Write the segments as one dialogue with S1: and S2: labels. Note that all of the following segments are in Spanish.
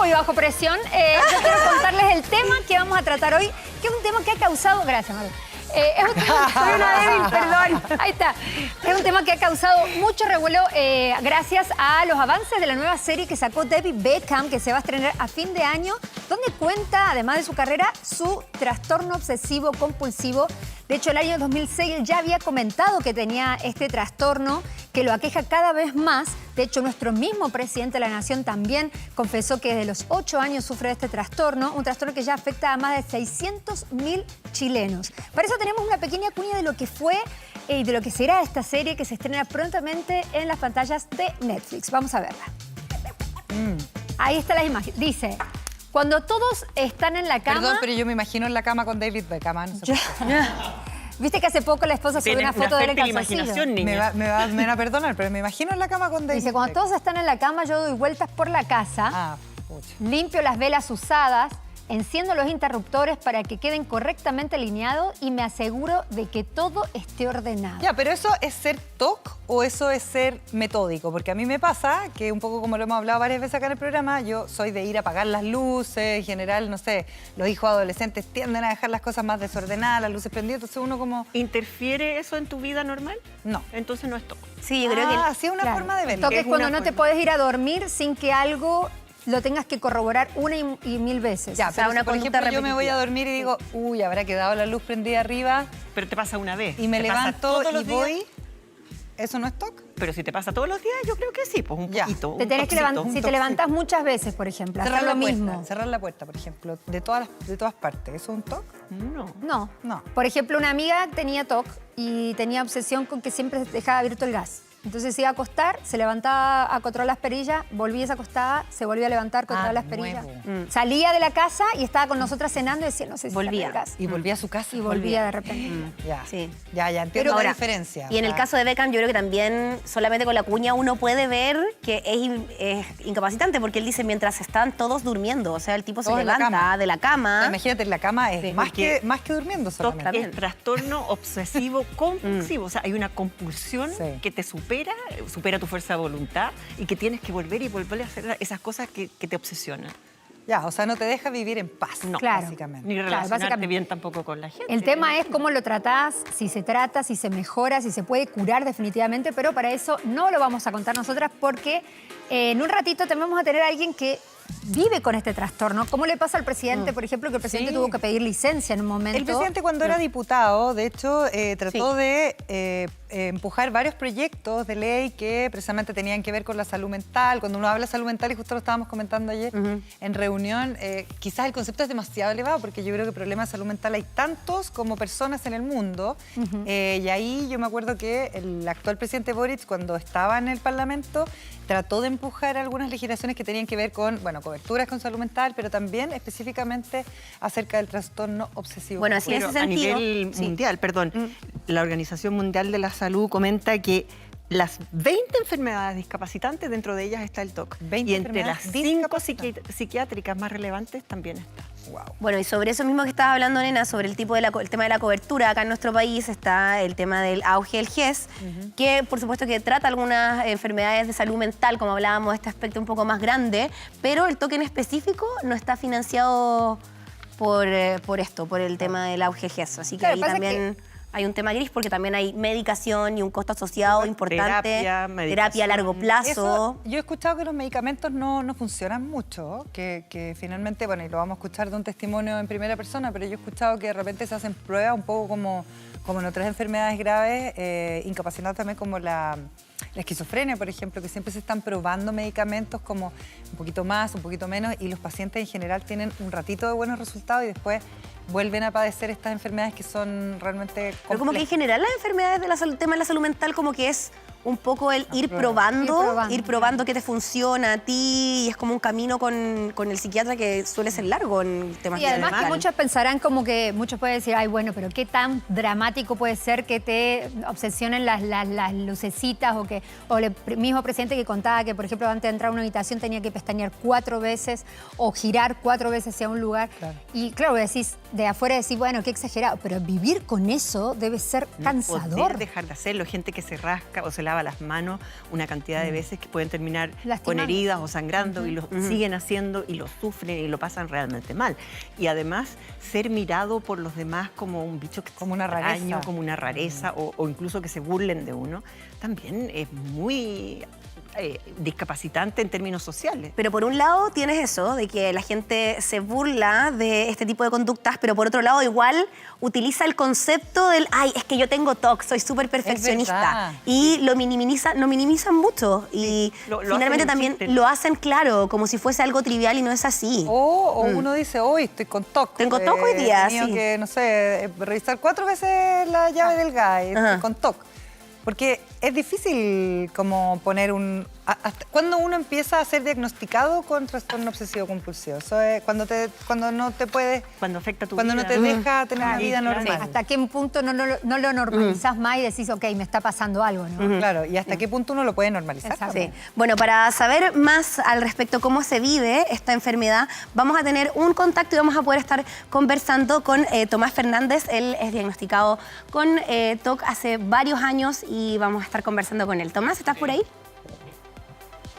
S1: muy bajo presión. Yo quiero contarles el tema que vamos a tratar hoy, que es un tema que ha causado... Gracias, Maru. Es un tema... Soy una débil, perdón. Ahí está. Es un tema que ha causado mucho revuelo gracias a los avances de la nueva serie que sacó David Beckham, que se va a estrenar a fin de año, donde cuenta, además de su carrera, su trastorno obsesivo compulsivo. De hecho, el año 2006 él ya había comentado que tenía este trastorno que lo aqueja cada vez más. De hecho, nuestro mismo presidente de la Nación también confesó que desde los 8 años sufre de este trastorno, un trastorno que ya afecta a más de 600.000 chilenos. Para eso tenemos una pequeña cuña de lo que fue y de lo que será esta serie que se estrena prontamente en las pantallas de Netflix. Vamos a verla. Ahí está la imagen. Dice... Cuando todos están en la cama...
S2: Perdón, pero yo me imagino en la cama con David Beckham. No sé
S1: Viste que hace poco la esposa subió una foto de él en calzoncillos.
S2: me van a perdonar, pero me imagino en la cama con David
S1: Dice, cuando todos están en la cama, yo doy vueltas por la casa, limpio las velas usadas, enciendo los interruptores para que queden correctamente alineados y me aseguro de que todo esté ordenado.
S2: Ya, pero ¿eso es ser TOC o eso es ser metódico? Porque a mí me pasa que un poco como lo hemos hablado varias veces acá en el programa, yo soy de ir a apagar las luces, en general, no sé, los hijos adolescentes tienden a dejar las cosas más desordenadas, las luces prendidas, entonces uno como...
S3: ¿Interfiere eso en tu vida normal?
S2: No.
S3: Entonces no es TOC.
S1: Sí, yo creo que...
S2: sí, es una forma de verlo.
S1: TOC es cuando no te puedes ir a dormir sin que algo... lo tengas que corroborar una y mil veces.
S2: Ya, pero
S1: una
S2: por
S1: conducta
S2: ejemplo, yo me voy a
S1: repetitiva.
S2: dormir y digo, uy, habrá quedado la luz prendida arriba.
S3: Pero te pasa una vez.
S2: Y me
S3: ¿Te pasa
S2: levanto
S3: todos
S2: y
S3: los días?
S2: voy. ¿Eso no es TOC?
S3: Pero si te pasa todos los días, yo creo que sí, pues un poquito.
S1: Te tenés que levantar, si te
S2: toquecito.
S1: levantás muchas veces, por ejemplo, hacer lo mismo.
S2: Cerrar la puerta, por ejemplo, de todas partes. ¿Eso es un TOC?
S3: No.
S1: No. Por ejemplo, una amiga tenía TOC y tenía obsesión con que siempre dejaba abierto el gas. Entonces se iba a acostar, se levantaba a controlar las perillas, volvía a acostada, se volvía a levantar, controlar las perillas. Salía de la casa y estaba con nosotras cenando y decía, no sé si
S4: volvía.
S1: el gas.
S2: Y volvía a su casa.
S1: Y volvía de repente.
S2: Ya,
S4: Sí.
S2: ya entiendo
S4: Ahora,
S2: la diferencia.
S4: Y en el caso de Beckham, yo creo que también solamente con la cuña uno puede ver que es incapacitante, porque él dice mientras están todos durmiendo. O sea, el tipo se
S2: Todos en la
S4: levanta
S2: cama.
S4: de la cama.
S2: Imagínate, en la cama es más que durmiendo
S3: TOC
S2: solamente.
S3: es trastorno obsesivo compulsivo. O sea, hay una compulsión que te supera tu fuerza de voluntad y que tienes que volver y volver a hacer esas cosas que te obsesionan.
S2: Ya, o sea, no te deja vivir en paz,
S3: No,
S2: básicamente.
S3: Ni relacionarte
S1: básicamente.
S3: bien tampoco con la gente.
S1: El tema es cómo lo tratás, si se trata, si se mejora, si se puede curar definitivamente, pero para eso no lo vamos a contar nosotras porque en un ratito también vamos a tener a alguien que vive con este trastorno. ¿Cómo le pasa al presidente, por ejemplo, que el presidente tuvo que pedir licencia en un momento?
S2: El presidente cuando era diputado, de hecho, trató de empujar varios proyectos de ley que precisamente tenían que ver con la salud mental. Cuando uno habla de salud mental, y justo lo estábamos comentando ayer en reunión, quizás el concepto es demasiado elevado porque yo creo que problemas de salud mental hay tantos como personas en el mundo. Y ahí yo me acuerdo que el actual presidente Boric, cuando estaba en el Parlamento, trató de empujar algunas legislaciones que tenían que ver con, bueno, coberturas con salud mental, pero también específicamente acerca del trastorno obsesivo.
S4: Bueno, así en ese sentido.
S3: A nivel mundial, perdón, la Organización Mundial de la Salud comenta que las 20 enfermedades discapacitantes, dentro de ellas está el TOC.
S2: 20
S3: y entre las
S2: enfermedades
S3: 5 psiquiátricas más relevantes también está.
S2: Wow.
S4: Bueno, y sobre eso mismo que estabas hablando, nena, sobre el tema de la cobertura, acá en nuestro país está el tema del auge del GES, que por supuesto que trata algunas enfermedades de salud mental, como hablábamos, este aspecto un poco más grande, pero el TOC en específico no está financiado por el tema del auge GES. Así que
S1: Claro,
S4: ahí
S1: pasa
S4: también hay un tema gris porque también hay medicación y un costo asociado importante, terapia a largo plazo.
S2: Eso, yo he escuchado que los medicamentos no funcionan mucho, que finalmente, bueno, y lo vamos a escuchar de un testimonio en primera persona, pero yo he escuchado que de repente se hacen pruebas un poco como en otras enfermedades graves, incapacitando también como la esquizofrenia, por ejemplo, que siempre se están probando medicamentos como un poquito más, un poquito menos, y los pacientes en general tienen un ratito de buenos resultados y después vuelven a padecer estas enfermedades que son realmente complejas.
S4: Pero como que en general las enfermedades del tema de la salud mental como que es un poco el ir probando qué te funciona a ti, y es como un camino con el psiquiatra que suele ser largo en temas
S1: Y
S4: de
S1: además
S4: salud
S1: que
S4: mental.
S1: muchos pensarán como que, muchos pueden decir, ay, bueno, pero qué tan dramático puede ser que te obsesionen las lucecitas o el mismo presidente que contaba que, por ejemplo, antes de entrar a una habitación tenía que pestañear 4 veces o girar 4 veces hacia un lugar. Claro. Y claro, decís, de afuera decís, bueno, qué exagerado, pero vivir con eso debe ser cansador.
S3: Poder dejar de hacerlo, gente que se rasca o se lava lava las manos una cantidad de veces que pueden terminar con
S1: Lastimando.
S3: heridas o sangrando y lo siguen haciendo y lo sufren y lo pasan realmente mal. Y además ser mirado por los demás como un bicho
S2: Como una
S3: extraño,
S2: rareza.
S3: como una rareza o incluso que se burlen de uno, también es muy discapacitante en términos sociales.
S4: Pero por un lado tienes eso, de que la gente se burla de este tipo de conductas, pero por otro lado igual utiliza el concepto del, ay, es que yo tengo TOC, soy súper perfeccionista.
S2: verdad.
S4: Y lo minimizan mucho. Y
S3: lo
S4: finalmente
S3: hacen en
S4: también
S3: chiste.
S4: lo hacen claro, como si fuese algo trivial y no es así.
S2: O uno dice, hoy estoy con TOC.
S4: Tengo TOC hoy día,
S2: he tenido
S4: sí.
S2: que, no sé, revisar 4 veces la llave del gas,
S4: Ajá.
S2: estoy con TOC. Porque es difícil como poner un... ¿Cuándo uno empieza a ser diagnosticado con trastorno obsesivo compulsivo? Eso es cuando no te puedes...
S3: Cuando afecta tu
S2: Cuando
S3: vida.
S2: no te deja tener una
S3: Sí,
S2: vida
S3: claro.
S2: normal.
S1: ¿Hasta qué punto no lo normalizás más y decís, ok, me está pasando algo, ¿no?
S2: Claro, y hasta qué punto uno lo puede normalizar.
S1: Exacto.
S2: también.
S4: Sí. Bueno, para saber más al respecto cómo se vive esta enfermedad, vamos a tener un contacto y vamos a poder estar conversando con Tomás Fernández. Él es diagnosticado con TOC hace varios años y vamos a estar conversando con él. Tomás, ¿estás por ahí?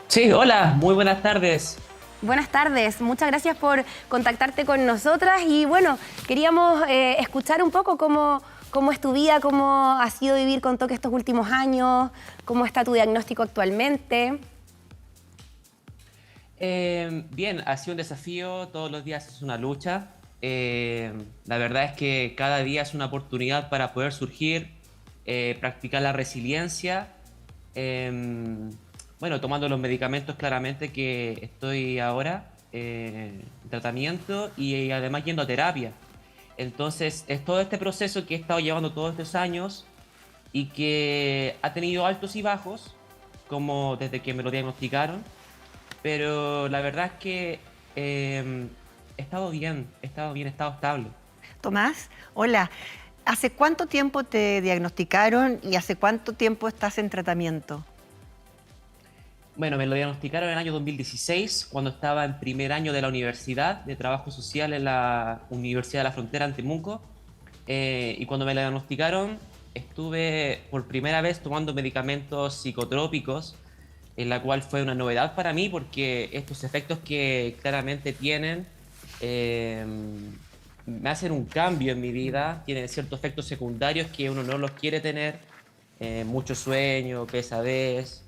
S5: Sí, hola, muy buenas tardes.
S4: Buenas tardes, muchas gracias por contactarte con nosotras y bueno, queríamos escuchar un poco cómo es tu vida, cómo ha sido vivir con TOC estos últimos años, cómo está tu diagnóstico actualmente.
S5: Bien, ha sido un desafío, todos los días es una lucha. La verdad es que cada día es una oportunidad para poder surgir, practicar la resiliencia. Bueno, tomando los medicamentos claramente que estoy ahora en tratamiento y además yendo a terapia. Entonces, es todo este proceso que he estado llevando todos estos años y que ha tenido altos y bajos, como desde que me lo diagnosticaron, pero la verdad es que he estado bien, he estado estable.
S3: Tomás, hola. ¿Hace cuánto tiempo te diagnosticaron y hace cuánto tiempo estás en tratamiento?
S5: Bueno, me lo diagnosticaron en el año 2016, cuando estaba en primer año de la Universidad de Trabajo Social en la Universidad de la Frontera en Temuco. Y cuando me lo diagnosticaron, estuve por primera vez tomando medicamentos psicotrópicos, en la cual fue una novedad para mí, porque estos efectos que claramente tienen me hacen un cambio en mi vida, tienen ciertos efectos secundarios que uno no los quiere tener, mucho sueño, pesadez,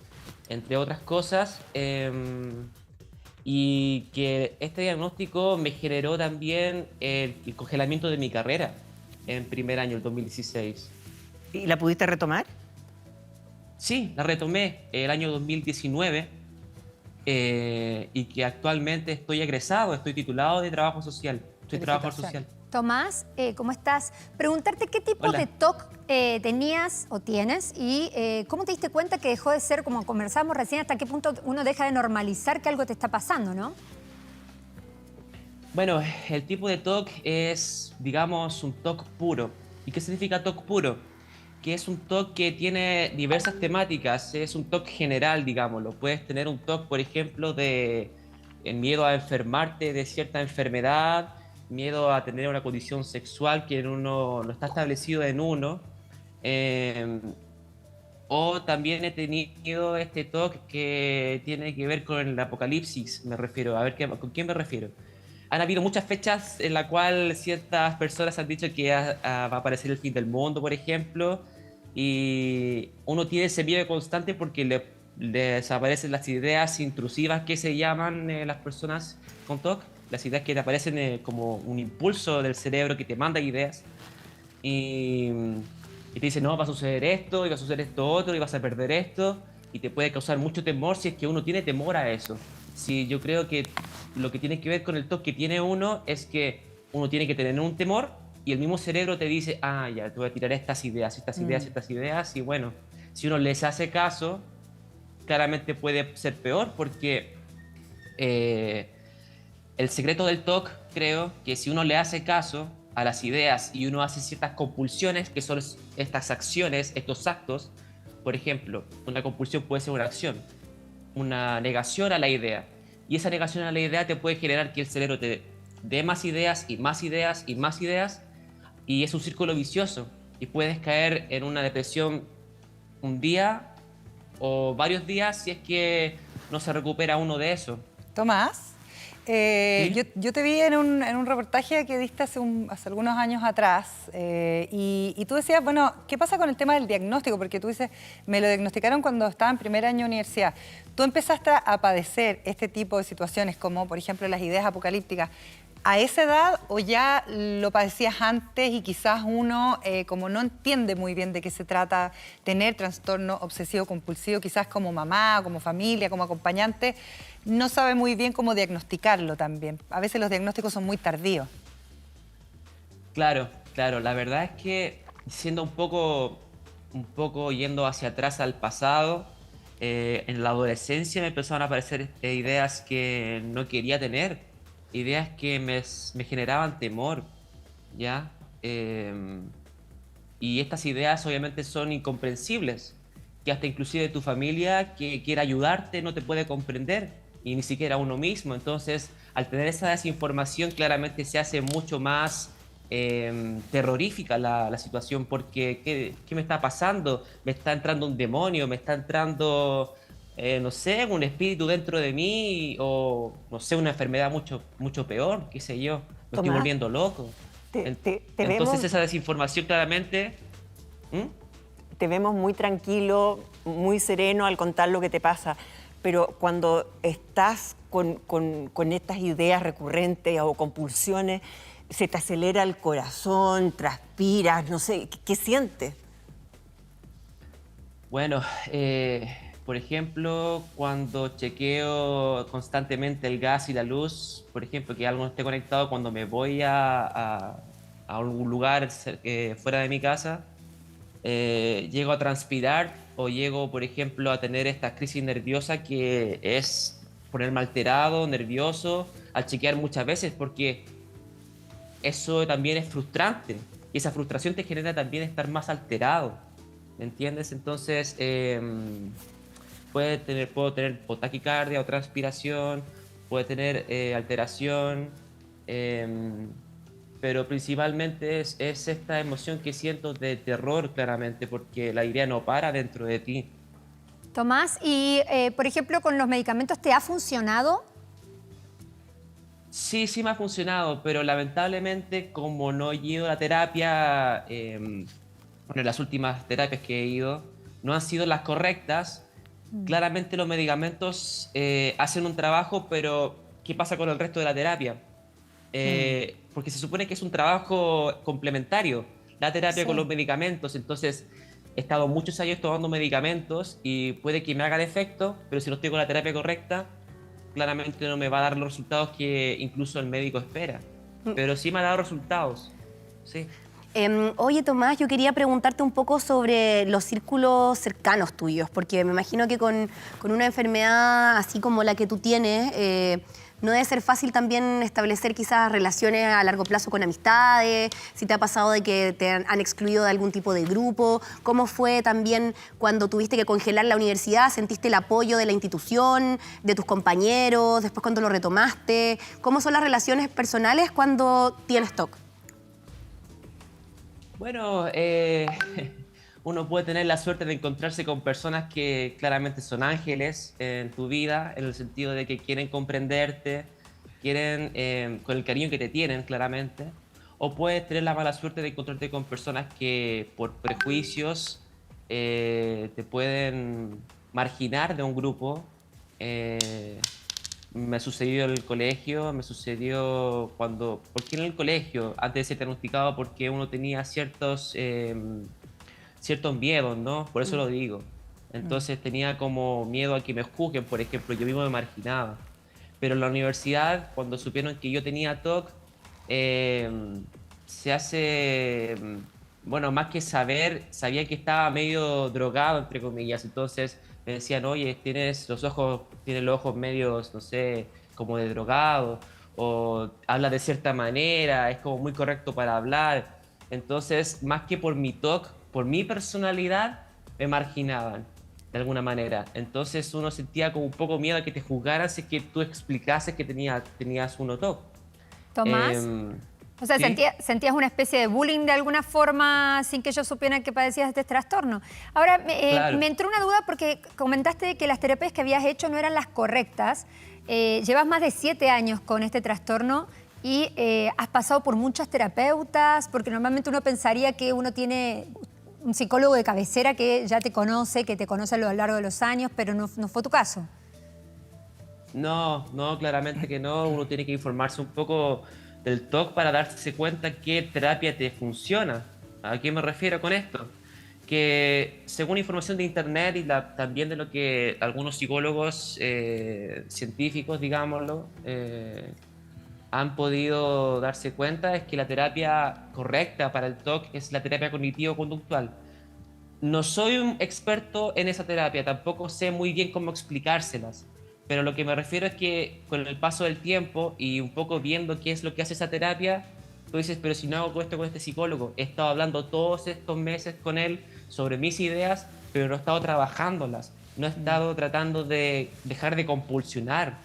S5: entre otras cosas, y que este diagnóstico me generó también el congelamiento de mi carrera en primer año, el 2016.
S3: ¿Y la pudiste retomar?
S5: Sí, la retomé el año 2019 y que actualmente estoy egresado, estoy titulado de trabajo social, soy trabajador social.
S1: Tomás, ¿cómo estás? Preguntarte qué tipo
S5: Hola.
S1: de TOC tenías o tienes y cómo te diste cuenta que dejó de ser, como conversábamos recién, hasta qué punto uno deja de normalizar que algo te está pasando, ¿no?
S5: Bueno, el tipo de TOC es, digamos, un TOC puro. ¿Y qué significa TOC puro? Que es un TOC que tiene diversas temáticas, es un TOC general, digámoslo. Puedes tener un TOC, por ejemplo, de el miedo a enfermarte de cierta enfermedad, miedo a tener una condición sexual que en uno no está establecido en uno. O también he tenido este TOC que tiene que ver con el apocalipsis, me refiero. A ver, ¿con quién me refiero? Han habido muchas fechas en las cuales ciertas personas han dicho que va a aparecer el fin del mundo, por ejemplo, y uno tiene ese miedo constante porque le desaparecen las ideas intrusivas que se llaman las personas con TOC, las ideas que te aparecen como un impulso del cerebro que te manda ideas y te dice, no, va a suceder esto, y va a suceder esto otro, y vas a perder esto, y te puede causar mucho temor si es que uno tiene temor a eso. Sí, yo creo que lo que tiene que ver con el TOC que tiene uno es que uno tiene que tener un temor y el mismo cerebro te dice, ah, ya, te voy a tirar estas ideas, y bueno, si uno les hace caso, claramente puede ser peor porque el secreto del TOC, creo que si uno le hace caso a las ideas y uno hace ciertas compulsiones, que son estas acciones, estos actos, por ejemplo, una compulsión puede ser una acción, una negación a la idea. Y esa negación a la idea te puede generar que el cerebro te dé más ideas y más ideas y más ideas, y es un círculo vicioso. Y puedes caer en una depresión un día o varios días si es que no se recupera uno de esos.
S2: Tomás,
S5: ¿Sí?
S2: yo te vi en un reportaje que diste hace algunos años atrás y tú decías, bueno, ¿qué pasa con el tema del diagnóstico? Porque tú dices, me lo diagnosticaron cuando estaba en primer año de universidad. ¿Tú empezaste a padecer este tipo de situaciones como, por ejemplo, las ideas apocalípticas a esa edad o ya lo padecías antes y quizás uno, como no entiende muy bien de qué se trata tener trastorno obsesivo compulsivo, quizás como mamá, como familia, como acompañante, no sabe muy bien cómo diagnosticarlo también? A veces los diagnósticos son muy tardíos.
S5: Claro, claro. La verdad es que siendo un poco yendo hacia atrás al pasado, en la adolescencia me empezaron a aparecer ideas que no quería tener, ideas que me generaban temor, ¿ya? Y estas ideas obviamente son incomprensibles, que hasta inclusive tu familia que quiera ayudarte no te puede comprender, y ni siquiera uno mismo. Entonces, al tener esa desinformación, claramente se hace mucho más terrorífica la situación, porque ¿qué me está pasando? Me está entrando un demonio, me está entrando, no sé, un espíritu dentro de mí, o no sé, una enfermedad mucho peor, qué sé yo, me estoy
S3: Tomás,
S5: volviendo loco.
S3: te
S5: Entonces
S3: vemos-
S5: esa desinformación claramente... ¿Mm?
S3: Te vemos muy tranquilo, muy sereno al contar lo que te pasa, pero cuando estás con estas ideas recurrentes o compulsiones, se te acelera el corazón, transpiras, no sé, ¿qué sientes?
S5: Bueno, por ejemplo, cuando chequeo constantemente el gas y la luz, por ejemplo, que algo no esté conectado, cuando me voy a algún lugar fuera de mi casa, llego a transpirar o llego, por ejemplo, a tener esta crisis nerviosa que es ponerme alterado, nervioso, al chequear muchas veces, porque eso también es frustrante y esa frustración te genera también estar más alterado, ¿me entiendes? Entonces, puedo tener o taquicardia o transpiración, puede tener alteración, pero principalmente es esta emoción que siento de terror, claramente, porque la idea no para dentro de ti.
S1: Tomás, y por ejemplo, con los medicamentos, ¿te ha funcionado?
S5: Sí, sí me ha funcionado, pero lamentablemente como no he ido a la terapia, bueno, las últimas terapias que he ido no han sido las correctas. Claramente los medicamentos hacen un trabajo, pero ¿qué pasa con el resto de la terapia? Porque se supone que es un trabajo complementario, la terapia con los medicamentos. Entonces he estado muchos años tomando medicamentos y puede que me hagan efecto, pero si no estoy con la terapia correcta, claramente no me va a dar los resultados que incluso el médico espera. Pero sí me ha dado resultados, sí.
S4: Oye, Tomás, yo quería preguntarte un poco sobre los círculos cercanos tuyos, porque me imagino que con una enfermedad así como la que tú tienes, no debe ser fácil también establecer quizás relaciones a largo plazo con amistades, si te ha pasado de que te han excluido de algún tipo de grupo. ¿Cómo fue también cuando tuviste que congelar la universidad? ¿Sentiste el apoyo de la institución, de tus compañeros, después cuando lo retomaste? ¿Cómo son las relaciones personales cuando tienes TOC?
S5: Bueno, uno puede tener la suerte de encontrarse con personas que claramente son ángeles en tu vida, en el sentido de que quieren comprenderte, quieren, con el cariño que te tienen, claramente. O puedes tener la mala suerte de encontrarte con personas que por prejuicios te pueden marginar de un grupo. Me sucedió en el colegio, me sucedió cuando... Porque en el colegio, antes de ser diagnosticado, porque uno tenía ciertos miedos, ¿no? Por eso lo digo. Entonces tenía como miedo a que me juzguen, por ejemplo, yo mismo me marginaba. Pero en la universidad, cuando supieron que yo tenía TOC, se hace... Bueno, más que saber, sabía que estaba medio drogado, entre comillas. Entonces me decían, oye, tienes los ojos medios, no sé, como de drogado, o habla de cierta manera, es como muy correcto para hablar. Entonces, más que por mi TOC, por mi personalidad, me marginaban de alguna manera. Entonces uno sentía como un poco miedo a que te juzgaran si es que tú explicases que tenías uno TOC.
S1: Tomás. O sea,
S5: ¿Sí?
S1: sentías una especie de bullying de alguna forma sin que ellos supieran que padecías este trastorno. Ahora,
S5: Claro.
S1: me entró una duda porque comentaste que las terapias que habías hecho no eran las correctas. Llevas más de 7 años con este trastorno y has pasado por muchas terapeutas, porque normalmente uno pensaría que uno tiene un psicólogo de cabecera que ya te conoce, que te conoce a lo largo de los años, pero no fue tu caso.
S5: No, claramente que no. Uno tiene que informarse un poco del TOC para darse cuenta qué terapia te funciona. ¿A qué me refiero con esto? Que según información de internet y también de lo que algunos psicólogos científicos, digámoslo, han podido darse cuenta, es que la terapia correcta para el TOC es la terapia cognitivo-conductual. No soy un experto en esa terapia, tampoco sé muy bien cómo explicárselas, pero lo que me refiero es que con el paso del tiempo y un poco viendo qué es lo que hace esa terapia, tú dices, pero si no hago esto con este psicólogo, he estado hablando todos estos meses con él sobre mis ideas, pero no he estado trabajándolas, no he estado tratando de dejar de compulsionar,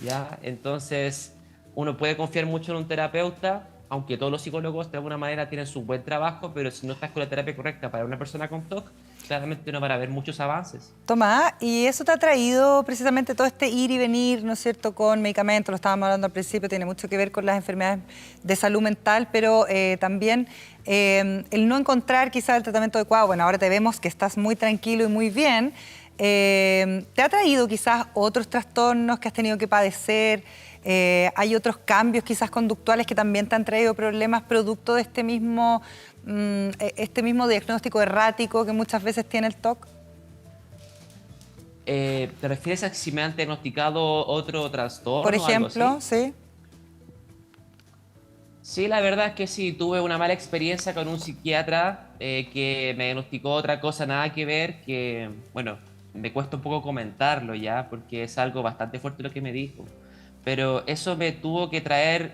S5: ¿ya? Entonces, uno puede confiar mucho en un terapeuta, aunque todos los psicólogos de alguna manera tienen su buen trabajo, pero si no estás con la terapia correcta para una persona con TOC, claramente no van a haber muchos avances.
S2: Tomás, y eso te ha traído precisamente todo este ir y venir, ¿no es cierto?, con medicamentos, lo estábamos hablando al principio, tiene mucho que ver con las enfermedades de salud mental, pero también el no encontrar quizás el tratamiento adecuado. Bueno, ahora te vemos que estás muy tranquilo y muy bien. ¿Te ha traído quizás otros trastornos que has tenido que padecer? ¿Hay otros cambios quizás conductuales que también te han traído problemas producto de este mismo diagnóstico errático que muchas veces tiene el TOC?
S5: ¿Te refieres a si me han diagnosticado otro trastorno?
S2: Por
S5: o algo
S2: ejemplo,
S5: así?
S2: sí.
S5: Sí, la verdad es que sí, tuve una mala experiencia con un psiquiatra que me diagnosticó otra cosa nada que ver, que, bueno, me cuesta un poco comentarlo ya, porque es algo bastante fuerte lo que me dijo. Pero eso me tuvo que traer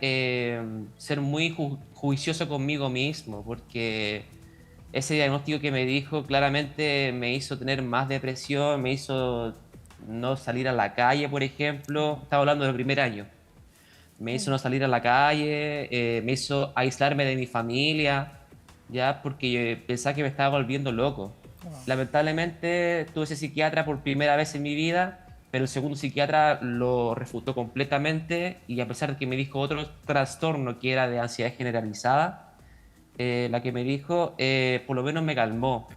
S5: ser muy juicioso conmigo mismo, porque ese diagnóstico que me dijo claramente me hizo tener más depresión, me hizo no salir a la calle, por ejemplo. Estaba hablando del primer año. Me hizo no salir a la calle, me hizo aislarme de mi familia, ya, porque yo pensaba que me estaba volviendo loco. Lamentablemente tuve ese psiquiatra por primera vez en mi vida, pero el segundo psiquiatra lo refutó completamente y a pesar de que me dijo otro trastorno que era de ansiedad generalizada, la que me dijo, por lo menos me calmó.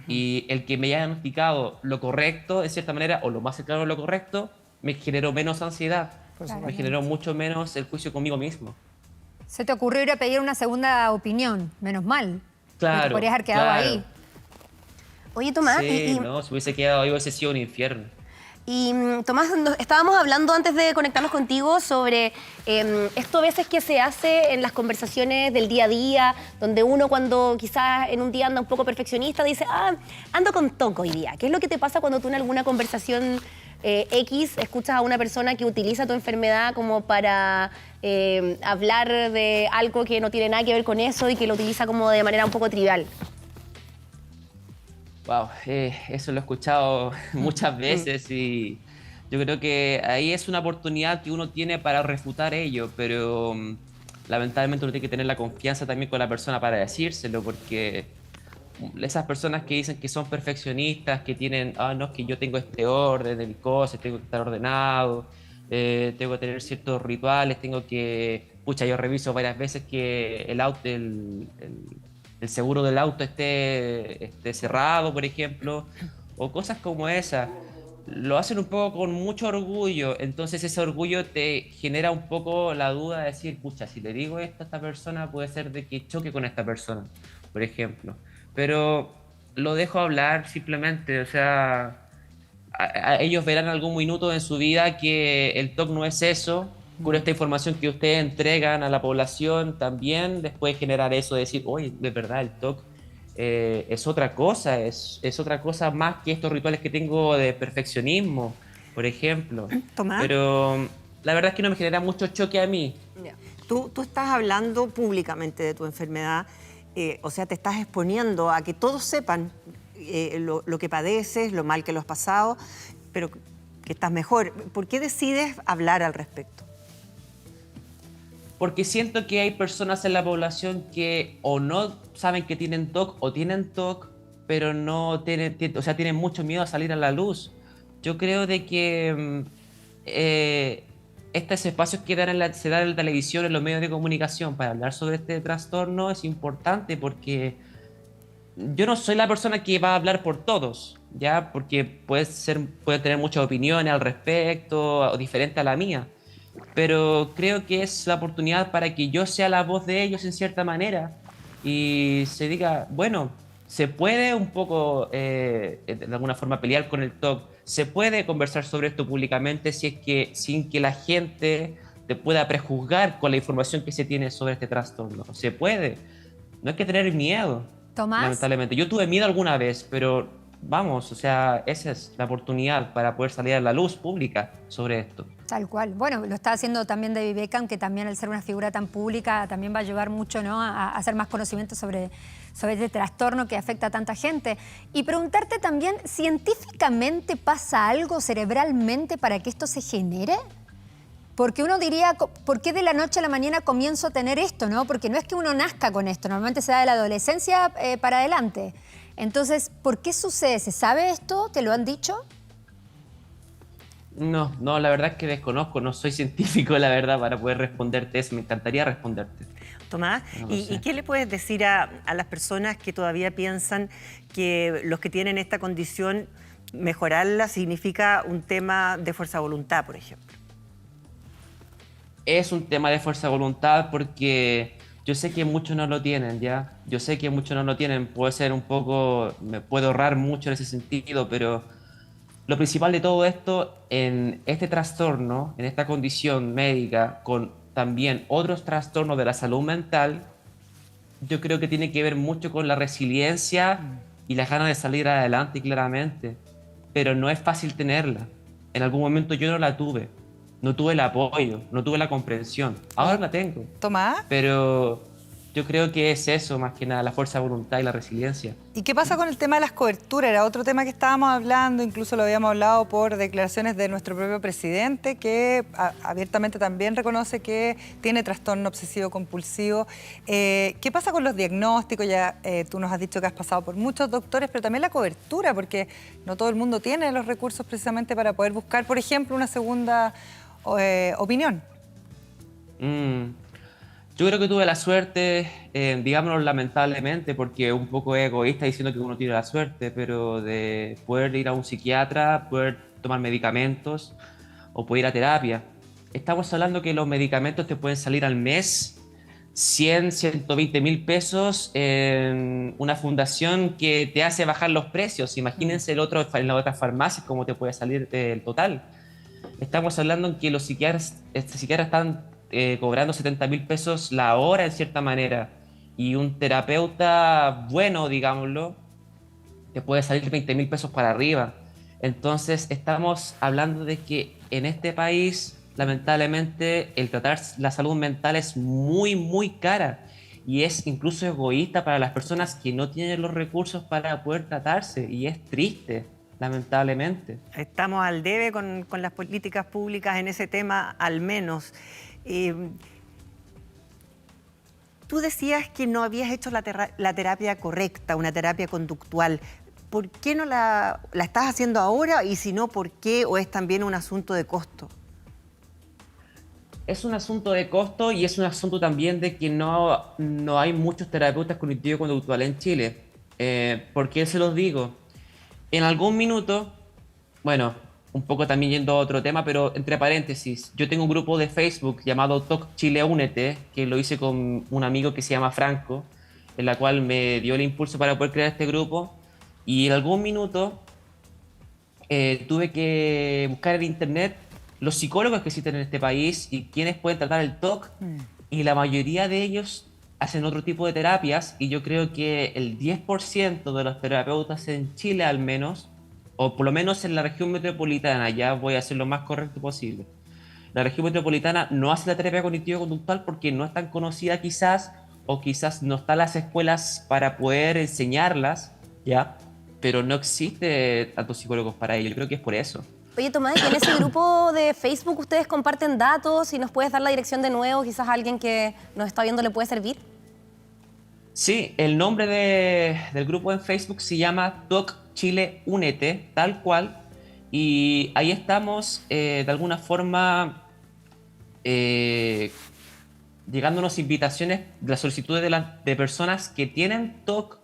S5: Y el que me haya diagnosticado lo correcto, de cierta manera, o lo más cercano a lo correcto, me generó menos ansiedad, me generó mucho menos el juicio conmigo mismo.
S1: Se te ocurrió ir a pedir una segunda opinión, menos mal.
S5: Claro,
S1: Te podrías haber quedado
S5: claro.
S1: ahí.
S4: Oye, Tomás,
S5: Sí, no, si hubiese quedado ahí hubiese sido un infierno.
S4: Tomás, estábamos hablando antes de conectarnos contigo sobre esto a veces que se hace en las conversaciones del día a día, donde uno cuando quizás en un día anda un poco perfeccionista dice, ando con TOC hoy día. ¿Qué es lo que te pasa cuando tú en alguna conversación X escuchas a una persona que utiliza tu enfermedad como para hablar de algo que no tiene nada que ver con eso y que lo utiliza como de manera un poco trivial?
S5: Wow, eso lo he escuchado muchas veces y yo creo que ahí es una oportunidad que uno tiene para refutar ello, pero lamentablemente uno tiene que tener la confianza también con la persona para decírselo, porque esas personas que dicen que son perfeccionistas, que tienen, no, es que yo tengo este orden de mis cosas, tengo que estar ordenado, tengo que tener ciertos rituales, tengo que, pucha, yo reviso varias veces que el seguro del auto esté cerrado, por ejemplo, o cosas como esas. Lo hacen un poco con mucho orgullo, entonces ese orgullo te genera un poco la duda de decir, pucha, si le digo esto a esta persona puede ser de que choque con esta persona, por ejemplo. Pero lo dejo hablar simplemente, o sea, ellos verán algún minuto en su vida que el TOC no es eso. Con esta información que ustedes entregan a la población también les puede generar eso de decir, oye, de verdad el TOC es otra cosa, es otra cosa más que estos rituales que tengo de perfeccionismo, por ejemplo.
S3: Tomás.
S5: Pero la verdad es que no me genera mucho choque a mí.
S3: Tú estás hablando públicamente de tu enfermedad, o sea, te estás exponiendo a que todos sepan lo que padeces, lo mal que lo has pasado, pero que estás mejor. ¿Por qué decides hablar al respecto?
S5: porque siento que hay personas en la población que o no saben que tienen TOC o tienen TOC, pero no tienen, o sea, tienen mucho miedo a salir a la luz. Yo creo de que estos espacios que se dan en la televisión, en los medios de comunicación para hablar sobre este trastorno es importante porque yo no soy la persona que va a hablar por todos, ¿ya? Porque puede tener muchas opiniones al respecto, o diferente a la mía, pero creo que es la oportunidad para que yo sea la voz de ellos en cierta manera y se diga, bueno, se puede un poco, de alguna forma, pelear con el TOC, se puede conversar sobre esto públicamente si es que, sin que la gente te pueda prejuzgar con la información que se tiene sobre este trastorno. Se puede, no hay que tener miedo.
S1: Tomás.
S5: Lamentablemente. Yo tuve miedo alguna vez, pero vamos, o sea, esa es la oportunidad para poder salir a la luz pública sobre esto.
S1: Tal cual. Bueno, lo está haciendo también David Beckham, que también al ser una figura tan pública también va a ayudar mucho, ¿no?, a hacer más conocimiento sobre este trastorno que afecta a tanta gente. Y preguntarte también, ¿científicamente pasa algo cerebralmente para que esto se genere? Porque uno diría, ¿por qué de la noche a la mañana comienzo a tener esto, no? Porque no es que uno nazca con esto, normalmente se da de la adolescencia para adelante. Entonces, ¿por qué sucede? ¿Se sabe esto? ¿Te lo han dicho?
S5: No, la verdad es que desconozco, no soy científico, la verdad, para poder responderte eso. Me encantaría responderte.
S3: Tomás,
S5: No lo sé.
S3: ¿y qué le puedes decir a las personas que todavía piensan que los que tienen esta condición, mejorarla significa un tema de fuerza de voluntad, por ejemplo?
S5: Es un tema de fuerza de voluntad porque yo sé que muchos no lo tienen, ¿ya? Yo sé que muchos no lo tienen, puede ser un poco, me puedo ahorrar mucho en ese sentido, pero lo principal de todo esto, en este trastorno, en esta condición médica, con también otros trastornos de la salud mental, yo creo que tiene que ver mucho con la resiliencia y las ganas de salir adelante, claramente. Pero no es fácil tenerla. En algún momento yo no la tuve. No tuve el apoyo, no tuve la comprensión. Ahora la tengo.
S2: Tomás,
S5: Pero yo creo que es eso, más que nada, la fuerza de voluntad y la resiliencia.
S2: ¿y qué pasa con el tema de las coberturas? Era otro tema que estábamos hablando, incluso lo habíamos hablado por declaraciones de nuestro propio presidente, que abiertamente también reconoce que tiene trastorno obsesivo-compulsivo. ¿Qué pasa con los diagnósticos? Ya tú nos has dicho que has pasado por muchos doctores, pero también la cobertura, porque no todo el mundo tiene los recursos precisamente para poder buscar, por ejemplo, una segunda opinión.
S5: Yo creo que tuve la suerte, digámoslo lamentablemente, porque un poco egoísta diciendo que uno tiene la suerte, pero de poder ir a un psiquiatra, poder tomar medicamentos o poder ir a terapia. Estamos hablando que los medicamentos te pueden salir al mes 100, 120 mil pesos en una fundación que te hace bajar los precios. Imagínense en las otras farmacias cómo te puede salir el total. Estamos hablando en que los psiquiatras están cobrando 70 mil pesos la hora en cierta manera, y un terapeuta bueno, digámoslo, te puede salir 20 mil pesos para arriba. Entonces estamos hablando de que en este país, lamentablemente, el tratar la salud mental es muy, muy cara, y es incluso egoísta para las personas que no tienen los recursos para poder tratarse, y es triste, lamentablemente.
S3: Estamos al debe con las políticas públicas en ese tema, al menos. Tú decías que no habías hecho la terapia correcta, una terapia conductual. ¿Por qué no la estás haciendo ahora? Y si no, ¿por qué? ¿O es también un asunto de costo?
S5: Es un asunto de costo y es un asunto también de que no hay muchos terapeutas cognitivo-conductuales en Chile. ¿Por qué se los digo? En algún minuto, bueno, un poco también yendo a otro tema, pero entre paréntesis, yo tengo un grupo de Facebook llamado TOC Chile Únete, que lo hice con un amigo que se llama Franco, en la cual me dio el impulso para poder crear este grupo, y en algún minuto tuve que buscar en internet los psicólogos que existen en este país y quienes pueden tratar el TOC, y la mayoría de ellos hacen otro tipo de terapias, y yo creo que el 10% de los terapeutas en Chile al menos, o por lo menos en la región metropolitana, ya voy a ser lo más correcto posible, la región metropolitana no hace la terapia cognitivo-conductual porque no es tan conocida quizás, o quizás no están las escuelas para poder enseñarlas, ¿ya? Pero no existe tantos psicólogos para ello, yo creo que es por eso.
S4: Oye, Tomás, ¿y en ese grupo de Facebook ustedes comparten datos? Si nos puedes dar la dirección de nuevo, quizás a alguien que nos está viendo le puede servir.
S5: Sí, el nombre del grupo en Facebook se llama TOC Chile Únete, tal cual. Y ahí estamos, de alguna forma, llegándonos invitaciones, las solicitudes de personas que tienen TOC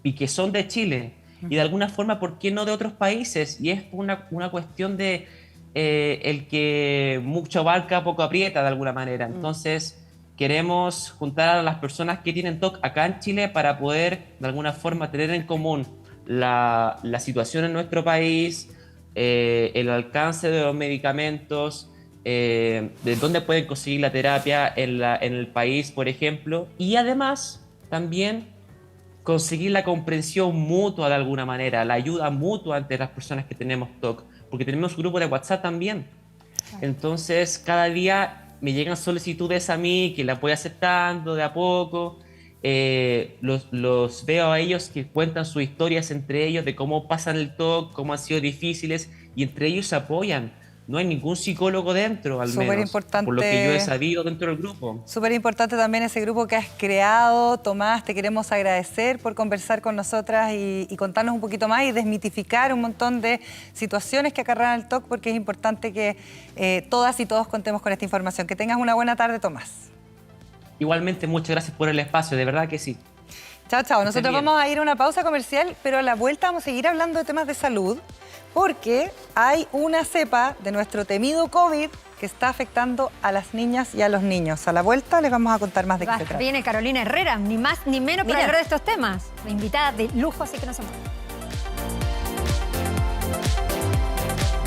S5: y que son de Chile. Y de alguna forma, ¿por qué no de otros países? Y es una cuestión de el que mucho abarca, poco aprieta, de alguna manera. Entonces, queremos juntar a las personas que tienen TOC acá en Chile para poder, de alguna forma, tener en común la situación en nuestro país, el alcance de los medicamentos, de dónde pueden conseguir la terapia en el país, por ejemplo, y además también conseguir la comprensión mutua de alguna manera, la ayuda mutua entre las personas que tenemos TOC, porque tenemos un grupo de WhatsApp también. Entonces, cada día me llegan solicitudes a mí que las voy aceptando de a poco. Los veo a ellos que cuentan sus historias entre ellos de cómo pasan el TOC, cómo han sido difíciles, y entre ellos se apoyan. No hay ningún psicólogo dentro, al menos, por lo que yo he sabido dentro del grupo.
S2: Súper importante también ese grupo que has creado. Tomás, te queremos agradecer por conversar con nosotras y contarnos un poquito más y desmitificar un montón de situaciones que acarrean el TOC, porque es importante que todas y todos contemos con esta información. Que tengas una buena tarde, Tomás.
S5: Igualmente, muchas gracias por el espacio, de verdad que sí.
S2: Chao, chao. Nosotros vamos a ir a una pausa comercial, pero a la vuelta vamos a seguir hablando de temas de salud, porque hay una cepa de nuestro temido COVID que está afectando a las niñas y a los niños. A la vuelta les vamos a contar más de qué se trata.
S1: Viene Carolina Herrera, ni más ni menos para hablar de estos temas. Invitada de lujo, así que no se muevan.